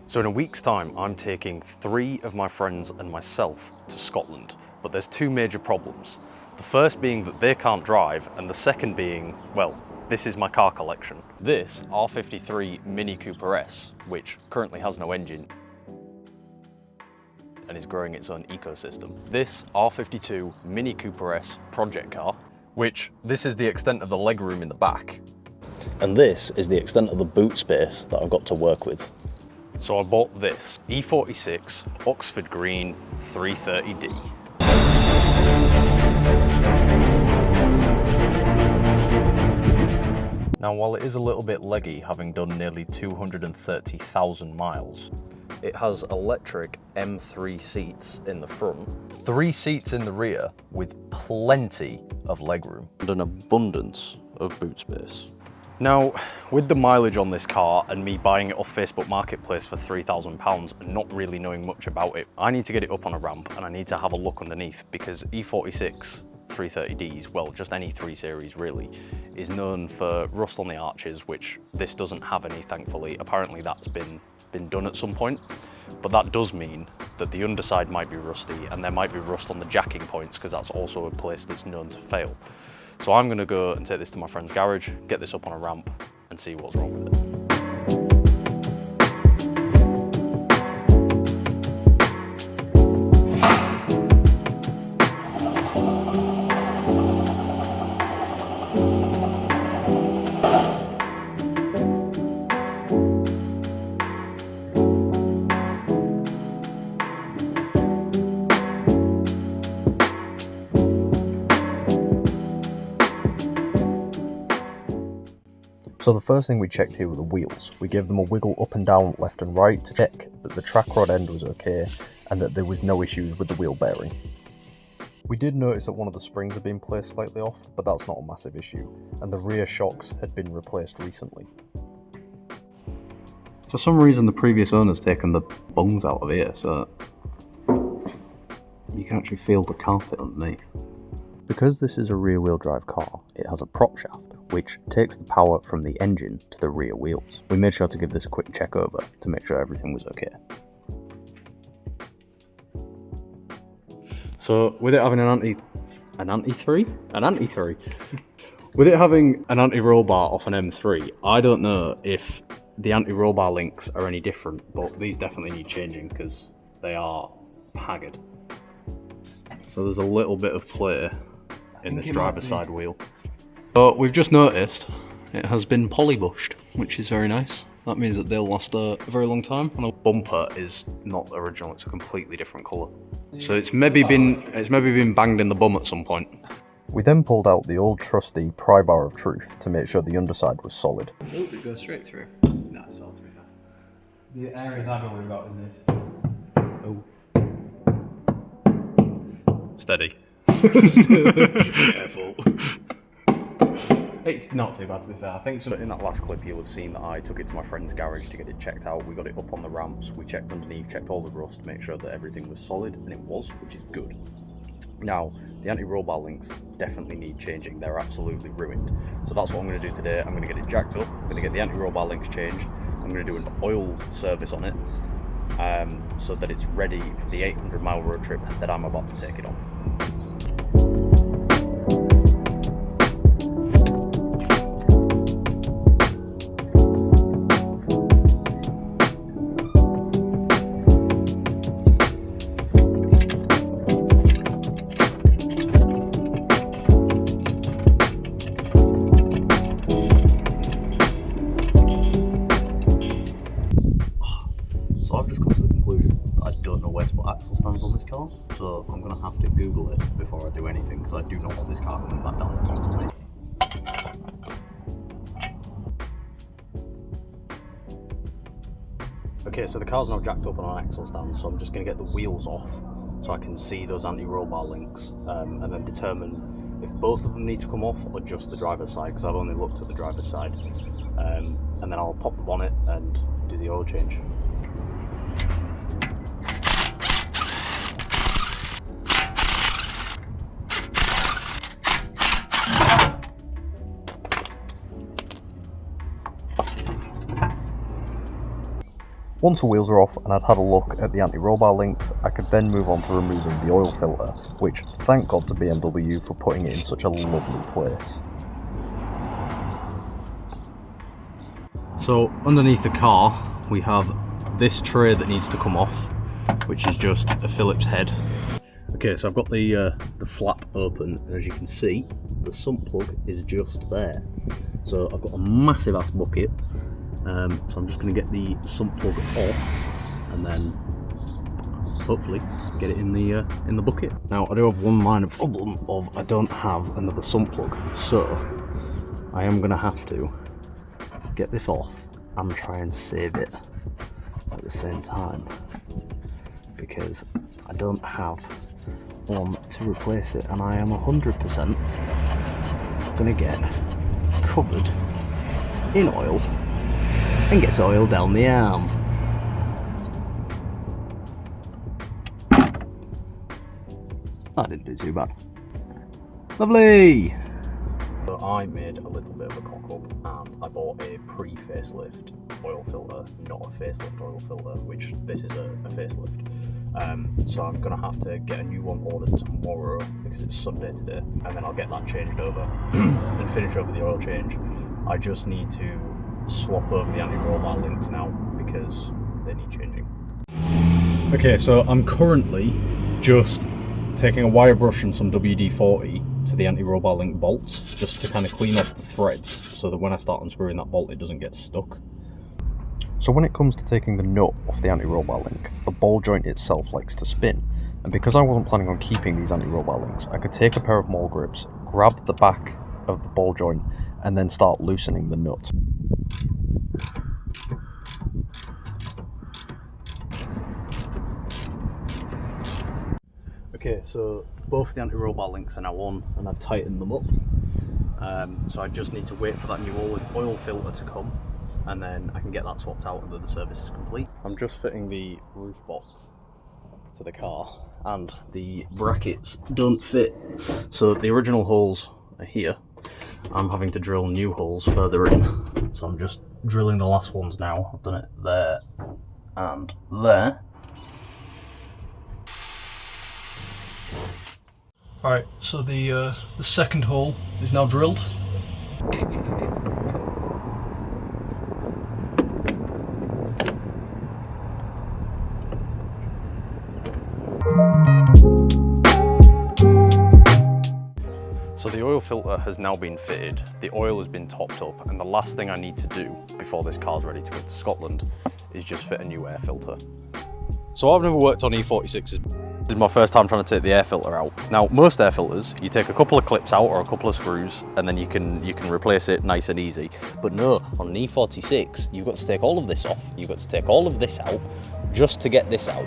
So in a week's time, I'm taking 3 of my friends and myself to Scotland, but there's 2 major problems. The first being that they can't drive, and the second being, well, this is my car collection. This R53 Mini Cooper S, which currently has no engine and is growing its own ecosystem. This R52 Mini Cooper S project car, which this is the extent of the legroom in the back. And this is the extent of the boot space that I've got to work with. So I bought this E46 Oxford Green 330D. Now while it is a little bit leggy, having done nearly 230,000 miles, it has electric M3 seats in the front, 3 seats in the rear with plenty of legroom and an abundance of boot space. Now, with the mileage on this car and me buying it off Facebook Marketplace for £3,000 and not really knowing much about it, I need to get it up on a ramp and I need to have a look underneath, because E46 330Ds, well, just any 3 Series really, is known for rust on the arches, which this doesn't have any, thankfully. Apparently that's been done at some point, but that does mean that the underside might be rusty and there might be rust on the jacking points, because that's also a place that's known to fail. So I'm going to go and take this to my friend's garage, get this up on a ramp and see what's wrong with it. So the first thing we checked here were the wheels. We gave them a wiggle up and down, left and right, to check that the track rod end was okay and that there was no issues with the wheel bearing. We did notice that one of the springs had been placed slightly off, but that's not a massive issue, and the rear shocks had been replaced recently. For some reason the previous owner's taken the bungs out of here, so you can actually feel the carpet underneath. Because this is a rear-wheel drive car, it has a prop shaft, which takes the power from the engine to the rear wheels. We made sure to give this a quick check over to make sure everything was okay. So with it having an anti-3? With it having an anti-roll bar off an M3, I don't know if the anti-roll bar links are any different, but these definitely need changing because they are haggard. So there's a little bit of play in this driver's side wheel. But we've just noticed it has been polybushed, which is very nice. That means that they'll last a very long time. And the bumper is not original, it's a completely different colour. So it's maybe been banged in the bum at some point. We then pulled out the old trusty pry bar of truth to make sure the underside was solid. Oh, it goes straight through. No, it's all to be fair. The area I don't worry about is this. Oh. Steady. Careful. It's not too bad, to be fair. I think so. In that last clip you'll have seen that I took it to my friend's garage to get it checked out. We got it up on the ramps, we checked underneath, checked all the rust to make sure that everything was solid, and it was, which is good. Now, the anti-roll bar links definitely need changing. They're absolutely ruined. So that's what I'm going to do today. I'm going to get it jacked up, I'm going to get the anti-roll bar links changed, I'm going to do an oil service on it, so that it's ready for the 800-mile road trip that I'm about to take it on. So I've just come to the conclusion that I don't know where to put axle stands on this car, so I'm going to have to Google it before I do anything, because I do not want this car coming back down the top of me. Okay, so the car's now jacked up on an axle stand, so I'm just going to get the wheels off so I can see those anti-roll bar links, and then determine if both of them need to come off or just the driver's side, because I've only looked at the driver's side. And then I'll pop the bonnet and do the oil change. Once the wheels are off and I'd had a look at the anti-roll bar links, I could then move on to removing the oil filter, which thank God to BMW for putting it in such a lovely place. So underneath the car we have this tray that needs to come off, which is just a Phillips head. Okay, so I've got the flap open, and as you can see, the sump plug is just there. So I've got a massive ass bucket. So I'm just going to get the sump plug off and then hopefully get it in the bucket. Now I do have one minor problem of I don't have another sump plug, so I am going to have to get this off and try and save it at the same time, because I don't have one to replace it, and I am 100% going to get covered in oil and gets oil down the arm. That didn't do too bad. Lovely! So I made a little bit of a cock up and I bought a pre-facelift oil filter, not a facelift oil filter, which this is a facelift. So I'm going to have to get a new one ordered tomorrow because it's Sunday today, and then I'll get that changed over and finish over the oil change. I just need to swap over the anti-roll bar links now because they need changing. Okay, so I'm currently just taking a wire brush and some WD-40 to the anti-roll bar link bolts just to kind of clean off the threads so that when I start unscrewing that bolt it doesn't get stuck. So when it comes to taking the nut off the anti-roll bar link, the ball joint itself likes to spin, and because I wasn't planning on keeping these anti-roll bar links, I could take a pair of maul grips, grab the back of the ball joint and then start loosening the nut. Okay, so both the anti-roll bar links are now on and I've tightened them up. So I just need to wait for that new oil filter to come, and then I can get that swapped out and then the service is complete. I'm just fitting the roof box to the car and the brackets don't fit. So the original holes are here. I'm having to drill new holes further in. So I'm just drilling the last ones now. I've done it there and there. Alright, so the second hole is now drilled. So the oil filter has now been fitted, the oil has been topped up, and the last thing I need to do before this car's ready to go to Scotland is just fit a new air filter. So I've never worked on E46s. This is my first time trying to take the air filter out. Now, most air filters, you take a couple of clips out or a couple of screws and then you can replace it nice and easy. But no, on an E46, you've got to take all of this off. You've got to take all of this out just to get this out.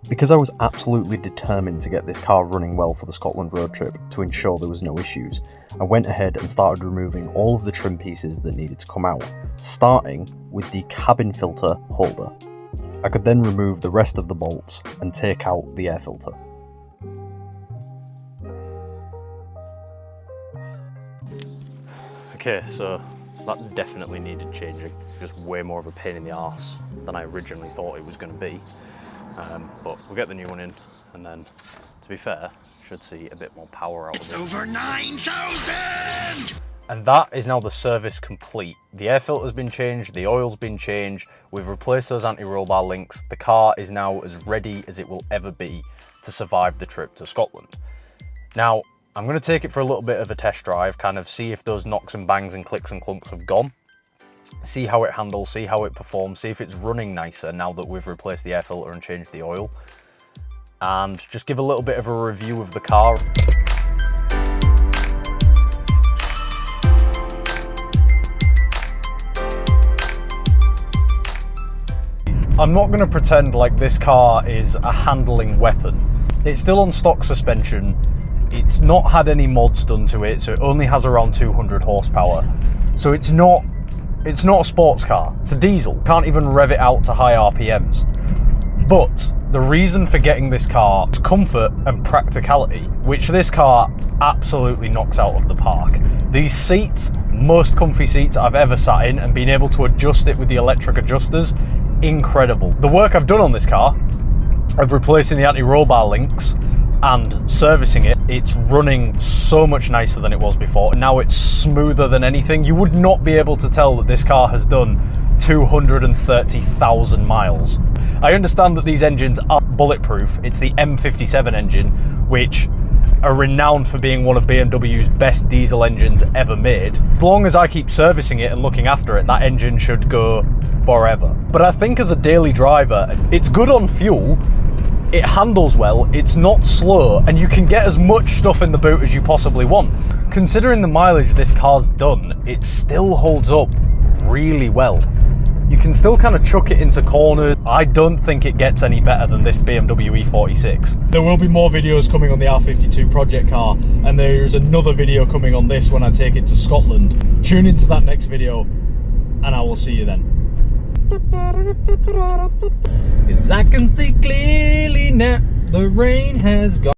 Because I was absolutely determined to get this car running well for the Scotland road trip to ensure there was no issues, I went ahead and started removing all of the trim pieces that needed to come out, starting with the cabin filter holder. I could then remove the rest of the bolts and take out the air filter. Okay, so that definitely needed changing. Just way more of a pain in the arse than I originally thought it was going to be. But we'll get the new one in, and then, to be fair, should see a bit more power out of it. It's over 9,000! And that is now the service complete. The air filter's been changed, the oil's been changed, we've replaced those anti-roll bar links. The car is now as ready as it will ever be to survive the trip to Scotland. Now, I'm going to take it for a little bit of a test drive, kind of see if those knocks and bangs and clicks and clunks have gone. See how it handles, see how it performs, see if it's running nicer now that we've replaced the air filter and changed the oil. And just give a little bit of a review of the car. I'm not going to pretend like this car is a handling weapon. It's still on stock suspension. It's not had any mods done to it, so it only has around 200 horsepower. So it's not a sports car. It's a diesel. Can't even rev it out to high RPMs. But The reason for getting this car is comfort and practicality, which this car absolutely knocks out of the park. These seats, most comfy seats I've ever sat in, and being able to adjust it with the electric adjusters, incredible. The work I've done on this car of replacing the anti-roll bar links and servicing it, it's running so much nicer than it was before. Now it's smoother than anything. You would not be able to tell that this car has done 230,000 miles. I understand that these engines are bulletproof. It's the M57 engine, which are renowned for being one of BMW's best diesel engines ever made. As long as I keep servicing it and looking after it, that engine should go forever. But I think as a daily driver, it's good on fuel, it handles well, it's not slow, and you can get as much stuff in the boot as you possibly want. Considering the mileage this car's done, it still holds up really well. You can still kind of chuck it into corners. I don't think it gets any better than this BMW E46. There will be more videos coming on the R52 project car, and there's another video coming on this when I take it to Scotland. Tune into that next video, and I will see you then. 'Cause I can see clearly now, the rain has gone.